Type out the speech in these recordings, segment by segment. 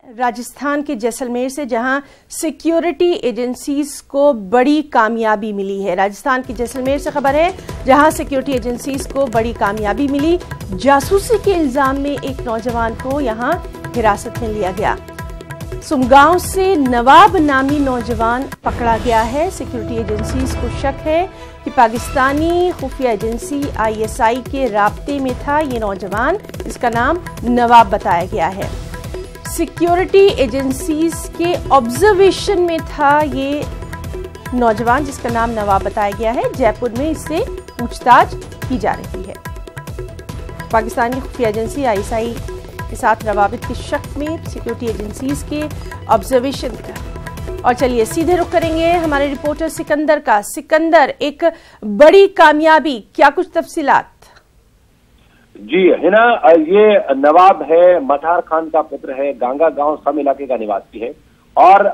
राजस्थान के जैसलमेर से, जहां सिक्योरिटी एजेंसीज को बड़ी कामयाबी मिली है। राजस्थान के जैसलमेर से खबर है, जहां सिक्योरिटी एजेंसीज को बड़ी कामयाबी मिली। जासूसी के इल्जाम में एक नौजवान को यहां हिरासत में लिया गया। सुमगांव से नवाब नामी नौजवान पकड़ा गया है। सिक्योरिटी एजेंसीज को शक है कि पाकिस्तानी खुफिया एजेंसी ISI के राब्ते में था ये नौजवान, जिसका नाम नवाब बताया गया है। सिक्योरिटी एजेंसीज के ऑब्जर्वेशन में था ये नौजवान, जिसका नाम नवाब बताया गया है। जयपुर में इससे पूछताछ की जा रही है। पाकिस्तानी खुफिया एजेंसी ISI के साथ रवाबित के शक में सिक्योरिटी एजेंसीज के ऑब्जर्वेशन का। और चलिए सीधे रुख करेंगे हमारे रिपोर्टर सिकंदर का। सिकंदर, एक बड़ी कामयाबी, क्या कुछ तफसीलात? जी हिना, ये नवाब है, मठार खान का पुत्र है, गांगा गांव सम इलाके का निवासी है। और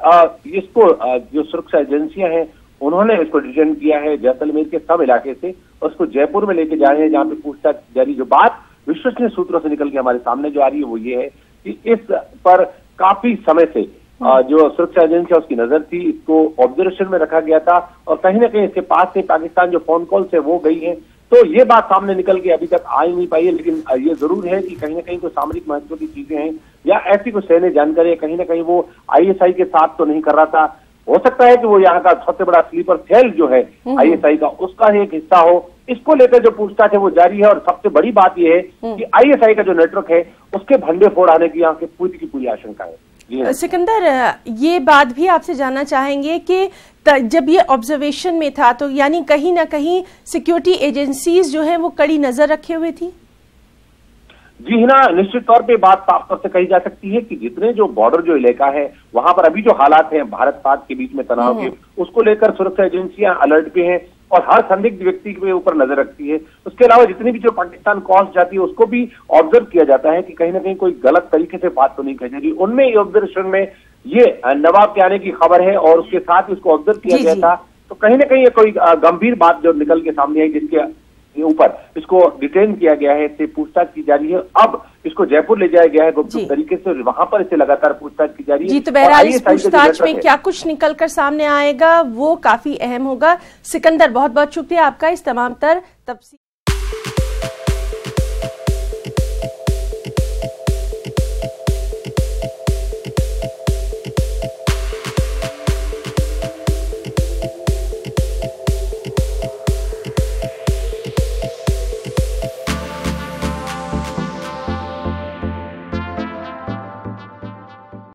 इसको जो सुरक्षा एजेंसियां हैं उन्होंने इसको डिटेन किया है जैसलमेर के सम इलाके से, उसको जयपुर में लेके जा रहे हैं, जहां पे पूछताछ जारी। जो बात विश्वसनीय सूत्रों से निकल के हमारे सामने जो आ रही है वो ये है कि इस पर काफी समय से जो सुरक्षा एजेंसी है उसकी नजर थी, इसको ऑब्जर्वेशन में रखा गया था और कहीं ना कहीं इसके पास से पाकिस्तान जो फोन कॉल है वो गई है। तो ये बात सामने निकल के अभी तक आ ही नहीं पाई है, लेकिन ये जरूर है कि कहीं ना कहीं कोई सामरिक महत्व की चीजें हैं या ऐसी कोई सैन्य जानकारी है, कहीं ना कहीं वो ISI के साथ तो नहीं कर रहा था। हो सकता है कि वो यहाँ का सबसे बड़ा स्लीपर सेल जो है ISI का, उसका एक हिस्सा हो। इसको लेकर जो पूछताछ है वो जारी है। और सबसे बड़ी बात यह है कि ISI का जो नेटवर्क है उसके भंडे फोड़ आने की यहाँ पूरी की पूरी आशंका है। सिकंदर, ये बात भी आपसे जानना चाहेंगे कि जब ये ऑब्जर्वेशन में था तो यानी कहीं ना कहीं सिक्योरिटी एजेंसीज जो है वो कड़ी नजर रखे हुए थी? जी हिना, निश्चित तौर पे बात साफ तौर से कही जा सकती है कि जितने जो बॉर्डर जो इलाका है वहां पर अभी जो हालात हैं भारत पाक के बीच में तनाव के, उसको लेकर सुरक्षा एजेंसियां अलर्ट पे हैं और हर संदिग्ध व्यक्ति के ऊपर नजर रखती है। उसके अलावा जितनी भी जो पाकिस्तान कॉल्स जाती है उसको भी ऑब्जर्व किया जाता है कि कहीं ना कहीं कोई गलत तरीके से बात तो नहीं कही जा रही। उनमें ये ऑब्जर्वेशन में ये नवाब के आने की खबर है और उसके साथ ही उसको ऑब्जर्व किया गया था। तो कहीं ना कहीं ये कोई गंभीर बात जो निकल के सामने आई, जिसके ऊपर इसको डिटेन किया गया है, इससे पूछताछ की जा रही है। अब इसको जयपुर ले जाया गया है गुप्त तरीके से, वहां पर इसे लगातार पूछताछ की जा रही है। जी, तो बहरहाल इस पूछताछ में क्या कुछ निकलकर सामने आएगा वो काफी अहम होगा। सिकंदर, बहुत बहुत शुक्रिया आपका इस तमाम तर तफसील